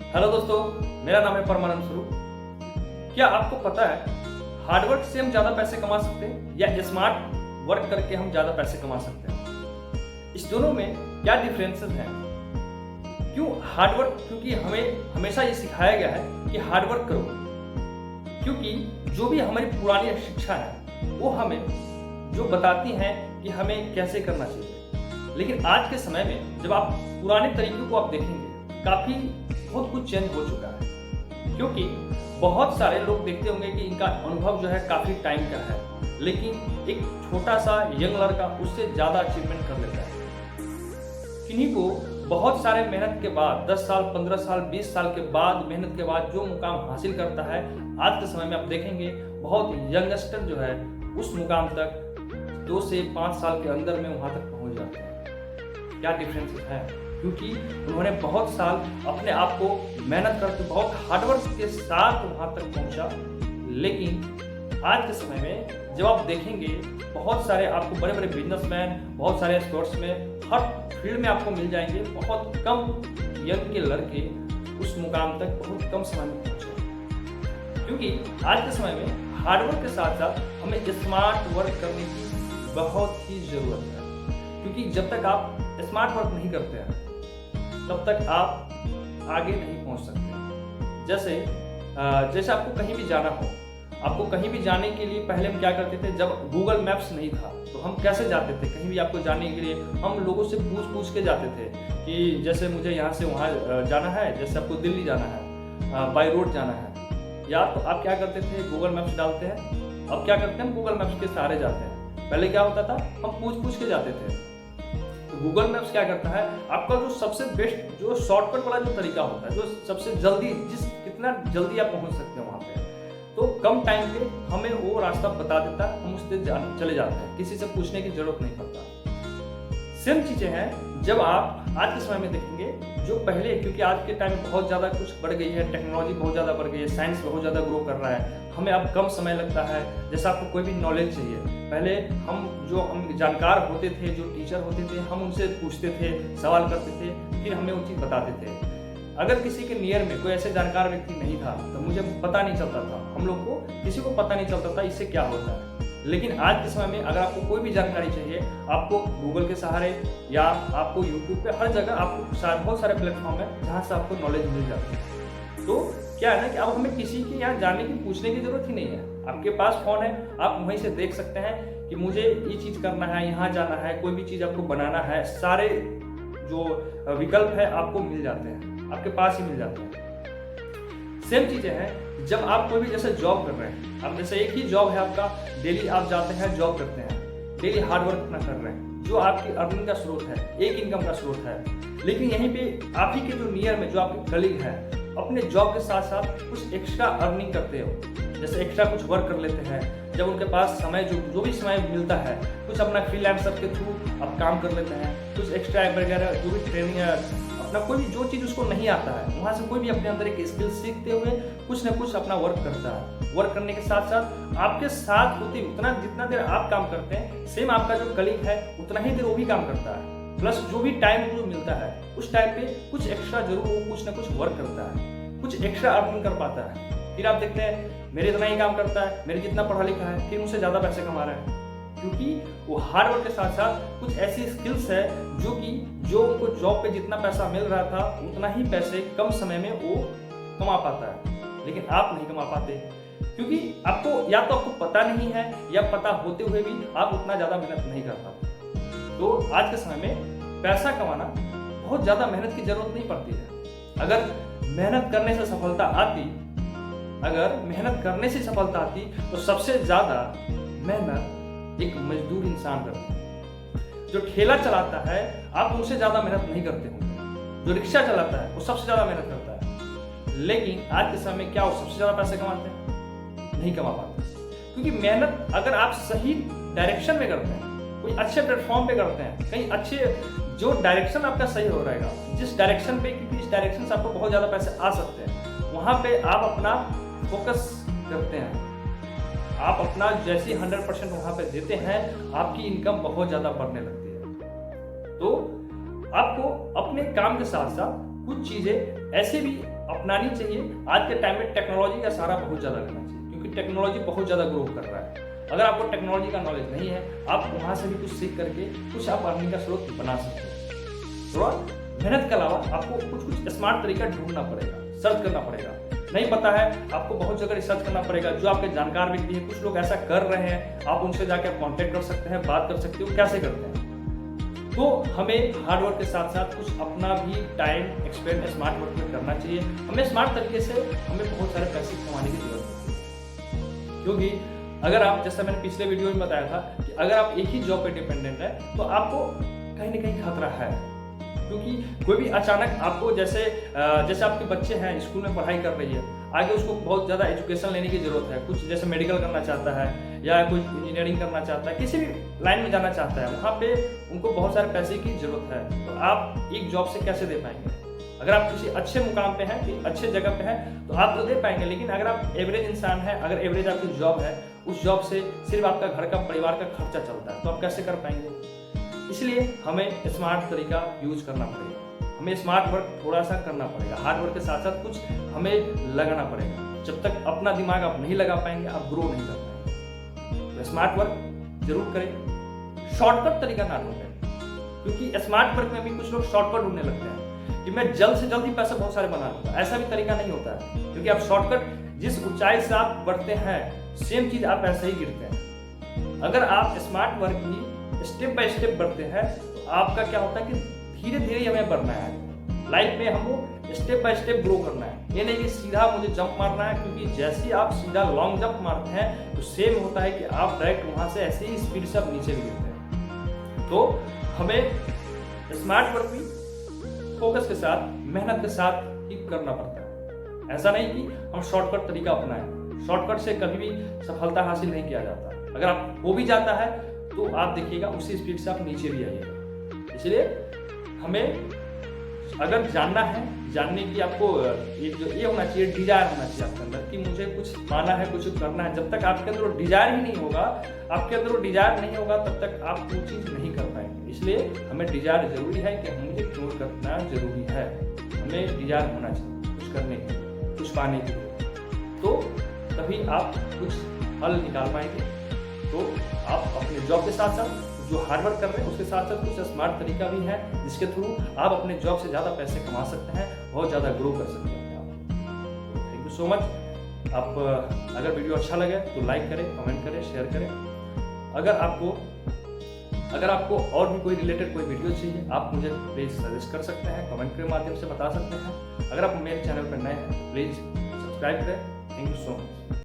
Hello दोस्तों, मेरा नाम है परमानंद स्वरूप। क्या आपको पता है हार्डवर्क से हम ज़्यादा पैसे कमा सकते हैं या स्मार्ट वर्क करके हम ज़्यादा पैसे कमा सकते हैं? इस दोनों में क्या डिफरेंसेस हैं? क्यों हार्डवर्क? क्योंकि हमें हमेशा ये सिखाया गया है कि हार्डवर्क करो, क्योंकि जो भी हमारी पुरानी शिक्षा है वो हमें जो बताती हैं कि हमें कैसे करना चाहिए। लेकिन आज के समय में जब आप पुराने तरीकों को आप देखेंगे, काफ़ी बहुत कुछ चेंज हो चुका है। क्योंकि बहुत सारे लोग देखते होंगे कि इनका अनुभव जो है काफ़ी टाइम का है, लेकिन एक छोटा सा यंग लड़का उससे ज़्यादा अचीवमेंट कर लेता है। किन्हीं को बहुत सारे मेहनत के बाद 10 साल, 15 साल, 20 साल के बाद मेहनत के बाद जो मुकाम हासिल करता है, आज के समय में आप देखेंगे बहुत यंगस्टर जो है उस मुकाम तक 2 से 5 साल के अंदर में वहाँ तक पहुँच जाते हैं। क्या डिफरेंस है? क्योंकि उन्होंने बहुत साल अपने आप को मेहनत करके बहुत हार्डवर्क के साथ वहाँ तक पहुँचा। लेकिन आज के समय में जब आप देखेंगे बहुत सारे आपको बड़े बड़े बिजनेसमैन, बहुत सारे स्पोर्ट्समैन हर फील्ड में आपको मिल जाएंगे। बहुत कम यंग के लड़के उस मुकाम तक बहुत कम समय में पहुँचे, क्योंकि आज के समय में हार्डवर्क के साथ साथ हमें स्मार्ट वर्क करने की बहुत ही ज़रूरत है। क्योंकि जब तक आप स्मार्ट वर्क नहीं करते हैं तब तक आप आगे नहीं पहुंच सकते। जैसे आपको कहीं भी जाना हो, आपको कहीं भी जाने के लिए पहले हम क्या करते थे, जब गूगल मैप्स नहीं था तो हम कैसे जाते थे? कहीं भी आपको जाने के लिए हम लोगों से पूछ के जाते थे कि जैसे मुझे यहाँ से वहाँ जाना है, जैसे आपको दिल्ली जाना है, बाई रोड जाना है, या तो आप क्या करते थे, गूगल मैप्स डालते हैं। अब क्या करते हैं, गूगल मैप्स के सहारे जाते हैं। पहले क्या होता था, हम पूछ के जाते थे। गूगल मैप्स क्या करता है, आपका जो सबसे बेस्ट जो शॉर्टकट वाला जो तरीका होता है, जो सबसे जल्दी कितना जल्दी आप पहुंच सकते हैं वहां पे, तो कम टाइम पे हमें वो रास्ता बता देता है, हम उससे चले जाते हैं, किसी से पूछने की जरूरत नहीं पड़ता। सेम चीजें हैं जब आप आज के समय में देखेंगे जो पहले, क्योंकि आज के टाइम में बहुत ज़्यादा कुछ बढ़ गई है, टेक्नोलॉजी बहुत ज़्यादा बढ़ गई है, साइंस बहुत ज़्यादा ग्रो कर रहा है, हमें अब कम समय लगता है। जैसे आपको कोई भी नॉलेज चाहिए, पहले हम जानकार होते थे, जो टीचर होते थे, हम उनसे पूछते थे, सवाल करते थे, फिर हमें वो चीज़ बताते थे। अगर किसी के नियर में कोई ऐसे जानकार व्यक्ति नहीं था तो मुझे पता नहीं चलता था, हम लोग को किसी को पता नहीं चलता था इससे क्या होता है। लेकिन आज के समय में अगर आपको कोई भी जानकारी चाहिए, आपको गूगल के सहारे या आपको यूट्यूब पे हर जगह आपको बहुत सारे प्लेटफॉर्म है जहाँ से आपको नॉलेज मिल जाती है। तो क्या है ना कि अब हमें किसी के यहाँ जाने की पूछने की जरूरत ही नहीं है। आपके पास फोन है, आप वहीं से देख सकते हैं कि मुझे ये चीज़ करना है, यहाँ जाना है, कोई भी चीज़ आपको बनाना है, सारे जो विकल्प है आपको मिल जाते हैं, आपके पास ही मिल जाते हैं। सेम चीज़ें हैं जब आप कोई भी जैसे जॉब कर रहे हैं, आप जैसे एक ही जॉब है आपका, डेली आप जाते हैं जॉब करते हैं, डेली हार्डवर्क अपना कर रहे हैं, जो आपकी अर्निंग का स्रोत है, एक इनकम का स्रोत है। लेकिन यहीं पे आप ही के जो नियर में जो आपके कलीग है, अपने जॉब के साथ साथ कुछ एक्स्ट्रा अर्निंग करते हो, जैसे एक्स्ट्रा कुछ वर्क कर लेते हैं। जब उनके पास समय जो भी समय मिलता है, कुछ अपना फ्रीलांसर के थ्रू आप काम कर लेते हैं, कुछ एक्स्ट्रा वगैरह जो भी ट्रेनिंग है, अपना कोई भी जो चीज़ उसको नहीं आता है वहाँ से कोई भी अपने अंदर एक स्किल सीखते हुए कुछ ना कुछ अपना वर्क करता है। वर्क करने के साथ साथ आपके साथ होते जितना देर आप काम करते हैं, सेम आपका जो कलीग है उतना ही देर वो भी काम करता है। प्लस जो भी टाइम जो मिलता है उस टाइम पे कुछ एक्स्ट्रा जरूर वो कुछ ना कुछ वर्क करता है, कुछ एक्स्ट्रा अर्निंग कर पाता है। फिर आप देखते हैं मेरे इतना ही काम करता है, मेरे जितना पढ़ा लिखा है, फिर मुझसे ज़्यादा पैसे कमा रहा है, क्योंकि वो हार्ड वर्क के साथ साथ कुछ ऐसी स्किल्स है जो उनको जॉब पे जितना पैसा मिल रहा था उतना ही पैसे कम समय में वो कमा पाता है। लेकिन आप नहीं कमा पाते, क्योंकि आपको या तो आपको पता नहीं है या पता होते हुए भी आप उतना ज़्यादा मेहनत नहीं कर पाते। तो आज के समय में पैसा कमाना बहुत ज़्यादा मेहनत की जरूरत नहीं पड़ती है। अगर मेहनत करने से सफलता आती तो सबसे ज़्यादा मेहनत एक मजदूर इंसान करता है। जो ठेला चलाता है आप उनसे ज़्यादा मेहनत नहीं करते होंगे, जो रिक्शा चलाता है वो सबसे ज़्यादा मेहनत करता है। लेकिन आज के समय में क्या वो सबसे ज़्यादा पैसे कमाते हैं? नहीं कमा पाते, क्योंकि मेहनत अगर आप सही डायरेक्शन में करते हैं, कोई अच्छे प्लेटफॉर्म पे करते हैं, कहीं अच्छे जो डायरेक्शन आपका सही हो रहेगा, जिस डायरेक्शन पे, क्योंकि इस डायरेक्शन से आपको बहुत ज़्यादा पैसे आ सकते हैं, वहाँ पे आप अपना फोकस करते हैं, आप अपना जैसे 100% वहाँ पे देते हैं, आपकी इनकम बहुत ज़्यादा बढ़ने लगती है। तो आपको अपने काम के साथ साथ कुछ चीज़ें ऐसे भी अपनानी चाहिए। आज के टाइम में टेक्नोलॉजी का सहारा बहुत ज़्यादा लेना चाहिए, क्योंकि टेक्नोलॉजी बहुत ज़्यादा ग्रो कर रहा है। अगर आपको टेक्नोलॉजी का नॉलेज नहीं है, आप वहाँ से भी कुछ सीख करके कुछ आप अर्निंग का स्रोत बना सकते हैं। थोड़ा मेहनत के अलावा आपको कुछ स्मार्ट तरीका ढूंढना पड़ेगा, सर्च करना पड़ेगा। नहीं पता है, आपको बहुत जगह रिसर्च करना पड़ेगा। जो आपके जानकार व्यक्ति हैं, कुछ लोग ऐसा कर रहे हैं, आप उनसे जाकर कांटेक्ट कर सकते हैं, बात कर सकते हो कैसे करते हैं। तो हमें हार्डवर्क के साथ साथ कुछ अपना भी टाइम एक्सपेंड स्मार्ट वर्क में करना चाहिए। हमें स्मार्ट तरीके से हमें बहुत सारे पैसे कमाने की जरूरत होती है, क्योंकि अगर आप, जैसा मैंने पिछले वीडियो में बताया था कि अगर आप एक ही जॉब पे डिपेंडेंट है तो आपको कहीं ना कहीं खतरा है। क्योंकि कोई भी अचानक आपको जैसे आपके बच्चे हैं, स्कूल में पढ़ाई कर रही है, आगे उसको बहुत ज़्यादा एजुकेशन लेने की ज़रूरत है, कुछ जैसे मेडिकल करना चाहता है या कुछ इंजीनियरिंग करना चाहता है, किसी भी लाइन में जाना चाहता है, वहाँ पे उनको बहुत सारे पैसे की ज़रूरत है। तो आप एक जॉब से कैसे दे पाएंगे? अगर आप किसी अच्छे मुकाम पे हैं, किसी अच्छे जगह पे हैं, तो आप तो दे पाएंगे। लेकिन अगर आप एवरेज इंसान हैं, अगर एवरेज आपकी जॉब है, उस जॉब से सिर्फ आपका घर का, परिवार का खर्चा चलता है, तो आप कैसे कर पाएंगे? इसलिए हमें स्मार्ट तरीका यूज करना पड़ेगा, हमें स्मार्ट वर्क थोड़ा सा करना पड़ेगा। हार्ड वर्क के साथ साथ कुछ हमें लगाना पड़ेगा। जब तक अपना दिमाग आप नहीं लगा पाएंगे, आप ग्रो नहीं कर पाएंगे। तो स्मार्ट वर्क जरूर करें, शॉर्टकट तरीका ना ढूंढें, क्योंकि स्मार्ट वर्क में भी कुछ लोग शॉर्टकट ढूंढने लगते हैं कि मैं जल्द से जल्द ही पैसे बहुत सारे बना लूंगा। ऐसा भी तरीका नहीं होता है, क्योंकि आप शॉर्टकट, जिस ऊंचाई से आप बढ़ते हैं, सेम चीज आप ऐसे ही गिरते हैं। अगर आप smart work he step by step बढ़ते हैं, तो आपका क्या होता है कि धीरे धीरे हमें बढ़ना है लाइफ में, हमको स्टेप बाय स्टेप ग्रो करना है। ये नहीं कि सीधा मुझे जंप मारना है, क्योंकि जैसे ही आप सीधा लॉन्ग जंप मारते हैं तो सेम होता है कि आप डायरेक्ट वहां से ऐसे ही स्पीड से आप नीचे गिरते हैं। तो हमें स्मार्ट वर्क भी फोकस के साथ, मेहनत के साथ ही करना पड़ता है। ऐसा नहीं कि हम शॉर्टकट तरीका अपनाएं। शॉर्टकट से कभी भी सफलता हासिल नहीं किया जाता। अगर आप हो भी जाता है तो आप देखिएगा उसी स्पीड से आप नीचे भी आइएगा। इसलिए हमें अगर जानना है, जानने की आपको ये होना चाहिए, डिजायर होना चाहिए आपके अंदर कि मुझे कुछ पाना है, कुछ करना है। जब तक आपके अंदर वो डिजायर ही नहीं होगा, तब तक आप वो चीज़ नहीं कर पाएंगे। इसलिए हमें डिजायर जरूरी है कि मुझे क्यों करना जरूरी है। हमें डिजायर होना चाहिए कुछ करने के लिए, कुछ पाने के लिए, तो तभी आप कुछ हल निकाल पाएंगे। तो आप अपने जॉब के साथ साथ जो हार्डवर्क कर रहे हैं, उसके साथ साथ कुछ स्मार्ट तरीका भी है जिसके थ्रू आप अपने जॉब से ज़्यादा पैसे कमा सकते हैं, बहुत ज़्यादा ग्रो कर सकते हैं आप। Thank you so much. आप अगर वीडियो अच्छा लगे तो लाइक करें, कमेंट करें, शेयर करें। अगर आपको और भी कोई रिलेटेड कोई वीडियो चाहिए, आप मुझे प्लीज़ सजेस्ट कर सकते हैं, कमेंट के माध्यम से बता सकते हैं। अगर आप मेरे चैनल पर नए हैं, प्लीज़ सब्सक्राइब करें। Thank you so much.